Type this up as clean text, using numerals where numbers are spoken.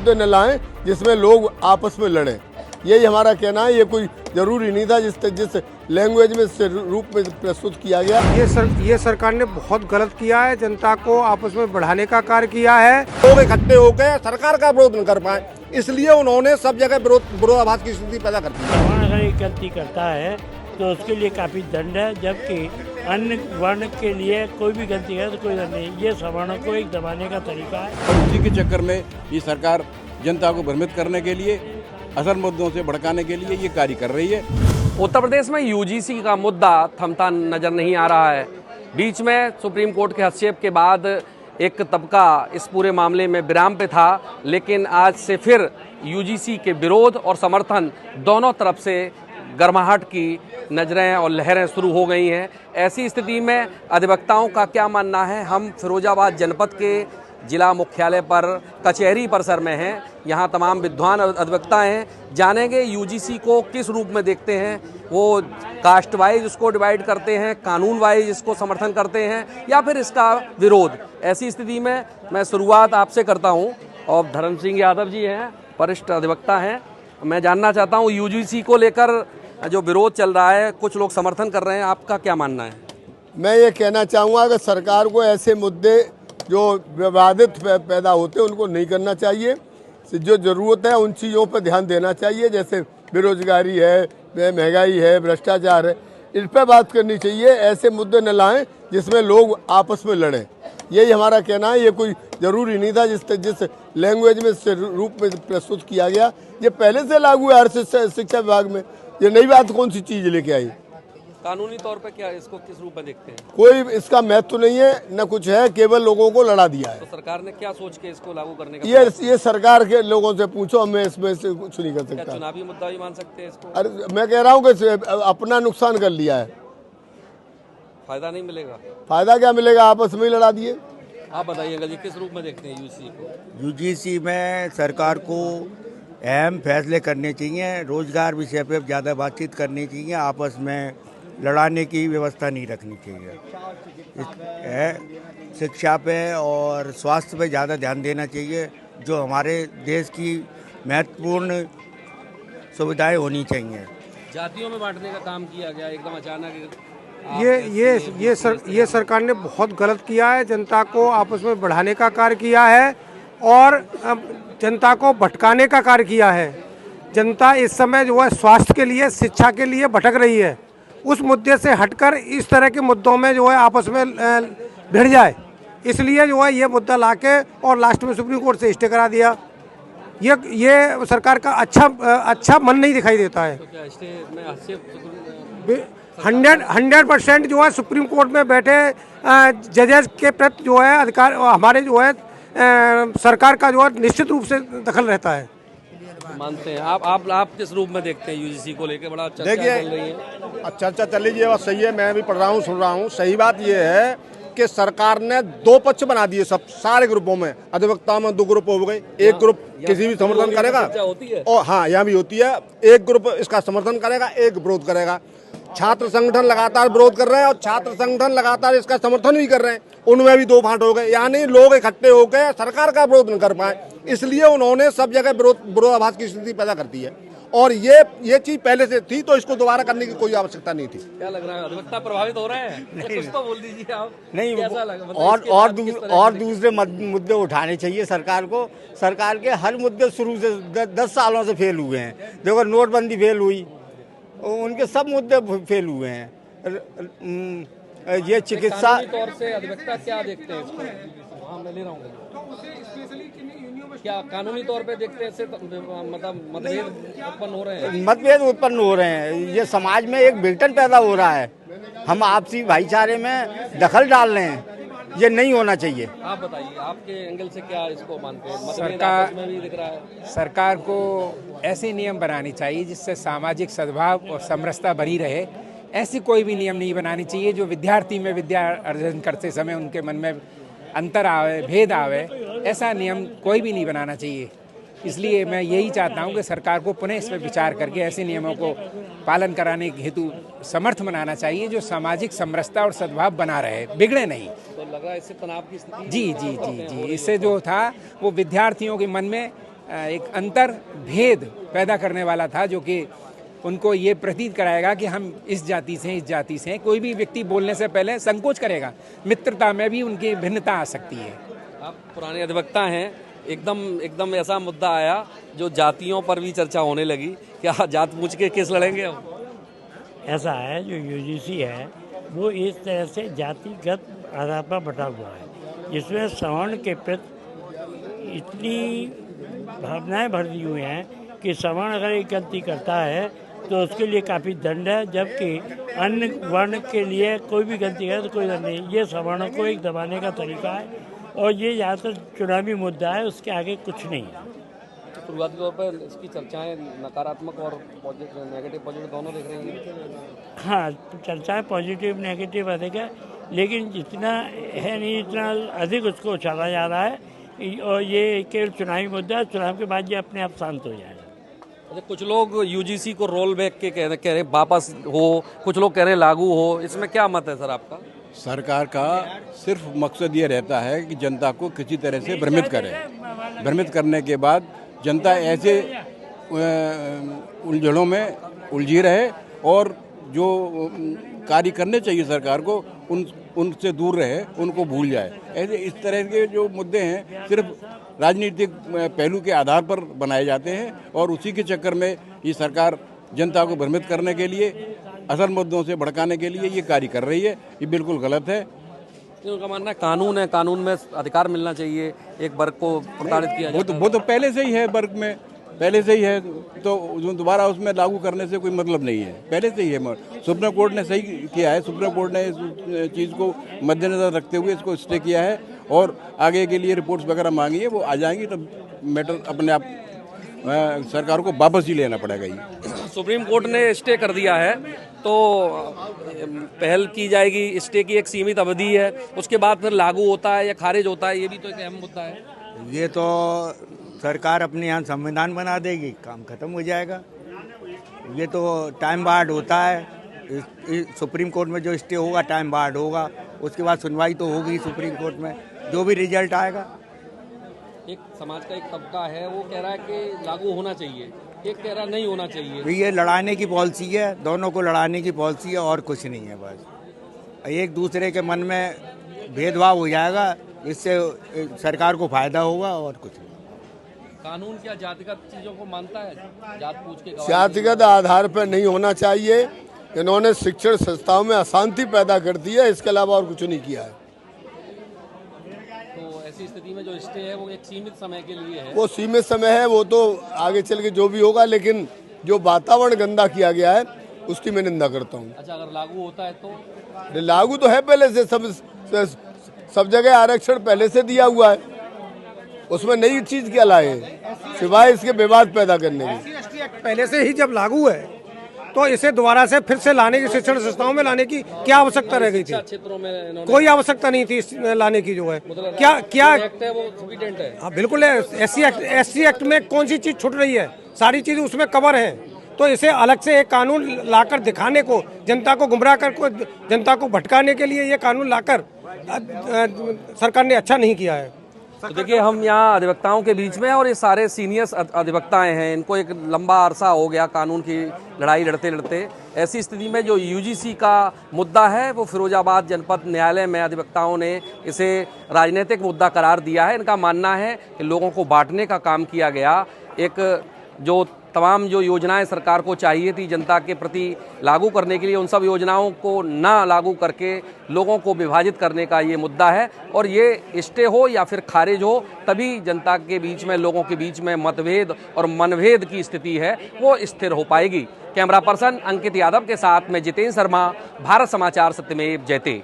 मुद्दे न लाएं जिसमें लोग आपस में लड़ें। यही हमारा कहना है। ये कोई ज़रूरी नहीं था जिस लैंग्वेज में इस रूप में प्रस्तुत किया गया। ये सरकार ने बहुत गलत किया है, जनता को आपस में बढ़ाने का कार्य किया है। लोग इकट्ठे होकर सरकार का विरोध न कर पाए, इसलिए उन्होंने सब जगह विरोधाभास की स्थिति पैदा कर दी। अगर एक गलती करता है तो उसके लिए काफ़ी दंड है, जबकि अन्य वर्ण के लिए कोई भी गलती है तो कोई दंड नहीं। ये सवर्णों को एक दबाने का तरीका है। और उसी के चक्कर में ये सरकार जनता को भ्रमित करने के लिए, असल मुद्दों से भड़काने के लिए ये कार्य कर रही है। उत्तर प्रदेश में यूजीसी का मुद्दा थमता नजर नहीं आ रहा है। बीच में सुप्रीम कोर्ट के हस्तक्षेप के बाद एक तबका इस पूरे मामले में विराम पे था, लेकिन आज से फिर यूजीसी के विरोध और समर्थन दोनों तरफ से गर्माहट की नजरें और लहरें शुरू हो गई हैं। ऐसी स्थिति में अधिवक्ताओं का क्या मानना है? हम फिरोजाबाद जनपद के जिला मुख्यालय पर कचहरी परिसर में हैं। यहाँ तमाम विद्वान अधिवक्ता हैं। जानेंगे यूजीसी को किस रूप में देखते हैं। वो कास्ट वाइज उसको डिवाइड करते हैं, कानून वाइज इसको समर्थन करते हैं, या फिर इसका विरोध। ऐसी स्थिति में मैं शुरुआत आपसे करता हूँ। और धर्म सिंह यादव जी हैं, वरिष्ठ अधिवक्ता हैं। मैं जानना चाहता हूँ यूजीसी को लेकर जो विरोध चल रहा है, कुछ लोग समर्थन कर रहे हैं, आपका क्या मानना है? मैं ये कहना चाहूँगा कि सरकार को ऐसे मुद्दे जो विवादित पैदा होते हैं उनको नहीं करना चाहिए। जो ज़रूरत है उन चीज़ों पर ध्यान देना चाहिए, जैसे बेरोजगारी है, महंगाई है, भ्रष्टाचार है, इन पर बात करनी चाहिए। ऐसे मुद्दे न लाएं जिसमें लोग आपस में लड़ें। यही हमारा कहना है। ये कोई ज़रूरी नहीं था जिस लैंग्वेज में इस रूप में प्रस्तुत किया गया। ये पहले से लागू है हर शिक्षा विभाग में। ये नई बात कौन सी चीज़ लेके आई? कानूनी तौर पे क्या इसको किस रूप में देखते हैं? कोई इसका महत्व नहीं है, न कुछ है, केवल लोगों को लड़ा दिया है। तो सरकार ने क्या सोच के इसको लागू करने का? ये सरकार के लोगों से पूछो, मैं इसमें से कुछ नहीं कर क्या सकता। चुनावी मुद्दा भी मान सकते हैं इसको? अरे मैं कह रहा हूँ कि अपना नुकसान कर लिया है। फायदा नहीं मिलेगा? फायदा क्या मिलेगा, आपस में ही लड़ा दिए। आप बताइएगा जी, किस रूप में देखते हैं यूजीसी को? यूजीसी में सरकार को अहम फैसले करने चाहिए। रोजगार विषय पे ज़्यादा बातचीत करनी चाहिए, आपस में लड़ाने की व्यवस्था नहीं रखनी चाहिए। शिक्षा पे और स्वास्थ्य पे ज़्यादा ध्यान देना चाहिए, जो हमारे देश की महत्वपूर्ण सुविधाएं होनी चाहिए। जातियों में बांटने का काम किया गया एकदम अचानक। ये सरकार ने बहुत गलत किया है, जनता को आपस में बढ़ाने का कार्य किया है और जनता को भटकाने का कार्य किया है। जनता इस समय जो है स्वास्थ्य के लिए, शिक्षा के लिए भटक रही है। उस मुद्दे से हटकर इस तरह के मुद्दों में जो है आपस में भिड़ जाए, इसलिए जो है ये मुद्दा लाके और लास्ट में सुप्रीम कोर्ट से स्टे करा दिया। ये सरकार का अच्छा मन नहीं दिखाई देता है। तो क्या स्टे में 100% जो है सुप्रीम कोर्ट में बैठे जजेस के प्रति जो है अधिकार हमारे जो है सरकार का जो है निश्चित रूप से दखल रहता है। मानते हैं आप किस रूप में देखते हैं यूजीसी को लेकर? बड़ा चर्चा चल रही है। चर्चा चल रही है, बात सही है। मैं भी पढ़ रहा हूँ, सुन रहा हूँ। सही बात ये है कि सरकार ने दो पक्ष बना दिए, सब सारे ग्रुपों में। अधिवक्ता में दो ग्रुप हो गए। एक ग्रुप किसी भी समर्थन करेगा, और हाँ यहाँ भी होती है। एक ग्रुप इसका समर्थन करेगा, एक विरोध करेगा। छात्र संगठन लगातार विरोध कर रहे हैं और छात्र संगठन लगातार इसका समर्थन भी कर रहे हैं। उनमें भी दो फांट हो गए, यानी लोग इकट्ठे होकर सरकार का विरोध न कर पाए, इसलिए उन्होंने सब जगह विरोधाभास की स्थिति पैदा कर दी है। और ये चीज पहले से थी, तो इसको दोबारा करने की कोई आवश्यकता नहीं थी। क्या लग रहा है, अधिवक्ता प्रभावित हो रहे हैं? कुछ तो बोल दीजिए आप। नहीं, कैसा लगा? और दूसरे मुद्दे उठाने चाहिए सरकार को। सरकार के हर मुद्दे शुरू से 10 सालों से फेल हुए हैं। देखो, नोटबंदी फेल हुई, उनके सब मुद्दे फेल हुए हैं। ये चिकित्सा तौर से अधिवक्ता क्या देखते हैं इसको? हाँ, मैं ले रहा हूँ। क्या कानूनी तौर पे देखते हैं, मतलब मतभेद उत्पन्न हो रहे हैं? मतभेद उत्पन्न हो रहे हैं। ये समाज में एक विघटन पैदा हो रहा है। हम आपसी भाईचारे में दखल डाल रहे हैं, ये नहीं होना चाहिए। आप बताइए, आपके एंगल से क्या इसको मानते हैं? सरकार में भी दिख रहा है। सरकार को ऐसे नियम बनानी चाहिए जिससे सामाजिक सद्भाव और समरसता बनी रहे। ऐसी कोई भी नियम नहीं बनानी चाहिए जो विद्यार्थी में विद्या अर्जन करते समय उनके मन में अंतर आवे, भेद आवे। ऐसा नियम कोई भी नहीं बनाना चाहिए। इसलिए मैं यही चाहता हूं कि सरकार को पुनः इस पर विचार करके ऐसे नियमों को पालन कराने के हेतु समर्थ बनाना चाहिए, जो सामाजिक समरसता और सद्भाव बना रहे, बिगड़े नहीं। तो लग रहा है इससे तनाव की स्थिति? जी। इससे जो था वो विद्यार्थियों के मन में एक अंतर भेद पैदा करने वाला था, जो कि उनको ये प्रतीत कराएगा कि हम इस जाति से हैं, इस जाति से हैं। कोई भी व्यक्ति बोलने से पहले संकोच करेगा, मित्रता में भी उनकी भिन्नता आ सकती है। आप पुराने अधिवक्ता हैं, एकदम ऐसा मुद्दा आया जो जातियों पर भी चर्चा होने लगी, क्या जात पूछ के केस लड़ेंगे अब? ऐसा है, जो यूजीसी है वो इस तरह से जातिगत आधार पर बटा हुआ है, जिसमें सवर्ण के प्रति इतनी भावनाएं भर दी हुई हैं कि सवर्ण अगर एक गलती करता है तो उसके लिए काफ़ी दंड है, जबकि अन्य वर्ण के लिए कोई भी गलती करे तो कोई दंड नहीं। ये सवर्णों को एक दबाने का तरीका है और ये ज़्यादातर चुनावी मुद्दा है, उसके आगे कुछ नहीं है। शुरुआती तौर पर इसकी चर्चाएं नकारात्मक और नेगेटिव पॉजिटिव दोनों देख रही हैं। हाँ, चर्चाएं पॉजिटिव नेगेटिव अधिक है, लेकिन जितना है नहीं इतना अधिक उसको उछाला जा रहा है और ये केवल चुनावी मुद्दा है। चुनाव के बाद ये अपने आप शांत हो जाएगा। अच्छा, कुछ लोग यूजीसी को रोल बैक के कह रहे वापस हो, कुछ लोग कह रहे लागू हो, इसमें क्या मत है सर आपका? सरकार का सिर्फ मकसद ये रहता है कि जनता को किसी तरह से भ्रमित करे। भ्रमित करने के बाद जनता ऐसे उलझनों में उलझी रहे और जो कार्य करने चाहिए सरकार को उनसे दूर रहे, उनको भूल जाए। ऐसे इस तरह के जो मुद्दे हैं सिर्फ राजनीतिक पहलू के आधार पर बनाए जाते हैं और उसी के चक्कर में ये सरकार जनता को भ्रमित करने के लिए, असल मुद्दों से भड़काने के लिए ये कार्य कर रही है। ये बिल्कुल गलत है। उनका मानना है कानून है, कानून में अधिकार मिलना चाहिए, एक वर्ग को प्रताड़ित किया जाता है। वो तो पहले से ही है, वर्ग में पहले से ही है, तो दोबारा उसमें लागू करने से कोई मतलब नहीं है, पहले से ही है। सुप्रीम कोर्ट ने सही किया है, सुप्रीम कोर्ट ने इस चीज़ को मद्देनजर रखते हुए इसको स्टे किया है और आगे के लिए रिपोर्ट्स वगैरह मांगी है, वो आ जाएंगी तो मैटर अपने आप सरकार को वापस ही लेना पड़ेगा। ये सुप्रीम कोर्ट ने स्टे कर दिया है तो पहल की जाएगी। स्टे की एक सीमित अवधि है, उसके बाद फिर लागू होता है या खारिज होता है, ये भी तो एक अहम मुद्दा है। ये तो सरकार अपने यहाँ संविधान बना देगी, काम खत्म हो जाएगा। ये तो टाइम बार्ड होता है। सुप्रीम कोर्ट में जो स्टे होगा टाइम बार्ड होगा, उसके बाद सुनवाई तो होगी सुप्रीम कोर्ट में, जो भी रिजल्ट आएगा। एक समाज का एक तबका है वो कह रहा है कि लागू होना चाहिए, एक कह रहा नहीं होना चाहिए। ये लड़ाने की पॉलिसी है, दोनों को लड़ाने की पॉलिसी है और कुछ नहीं है। बस एक दूसरे के मन में भेदभाव हो जाएगा, इससे सरकार को फायदा होगा और कुछ नहीं। कानून क्या जातिगत चीजों को मानता है? जात पूछ के जातिगत आधार पर नहीं होना चाहिए। इन्होंने शिक्षण संस्थाओं में अशांति पैदा कर दी है, इसके अलावा और कुछ नहीं किया है। तो ऐसी स्थिति में जो स्टे है वो एक सीमित समय के लिए है। वो सीमित समय है, वो तो आगे चल के जो भी होगा, लेकिन जो वातावरण गंदा किया गया है उसकी मैं निंदा करता हूँ। अच्छा, अगर लागू होता है तो? लागू तो है पहले से, सब जगह आरक्षण पहले से दिया हुआ है, उसमें नई चीज क्या लाए सिवाय इसके विवाद पैदा करने की। SC एक्ट पहले से ही जब लागू है तो इसे दोबारा से फिर से लाने की, शिक्षण संस्थाओं में लाने की क्या आवश्यकता रह गई थी? क्षेत्रों में कोई आवश्यकता नहीं थी लाने की। जो है मतलब क्या एक्ट है वो सफिशिएंट है। हाँ बिल्कुल है। SC एक्ट में कौन सी चीज छूट रही है? सारी चीज उसमें कवर है। तो इसे अलग से एक कानून लाकर दिखाने को, जनता को गुमराह कर, जनता को भटकाने के लिए ये कानून लाकर सरकार ने अच्छा नहीं किया है। तो देखिए, हम यहाँ अधिवक्ताओं के बीच में और ये सारे सीनियर अधिवक्ताएं हैं, इनको एक लंबा अरसा हो गया कानून की लड़ाई लड़ते लड़ते। ऐसी स्थिति में जो यूजीसी का मुद्दा है वो फिरोजाबाद जनपद न्यायालय में अधिवक्ताओं ने इसे राजनीतिक मुद्दा करार दिया है। इनका मानना है कि लोगों को बांटने का काम किया गया। एक जो तमाम जो योजनाएं सरकार को चाहिए थी जनता के प्रति लागू करने के लिए, उन सब योजनाओं को ना लागू करके लोगों को विभाजित करने का ये मुद्दा है। और ये स्टे हो या फिर खारिज हो, तभी जनता के बीच में, लोगों के बीच में मतभेद और मनभेद की स्थिति है वो स्थिर हो पाएगी। कैमरा पर्सन अंकित यादव के साथ मैं जितेंद्र शर्मा, भारत समाचार सत्यमेव जयते।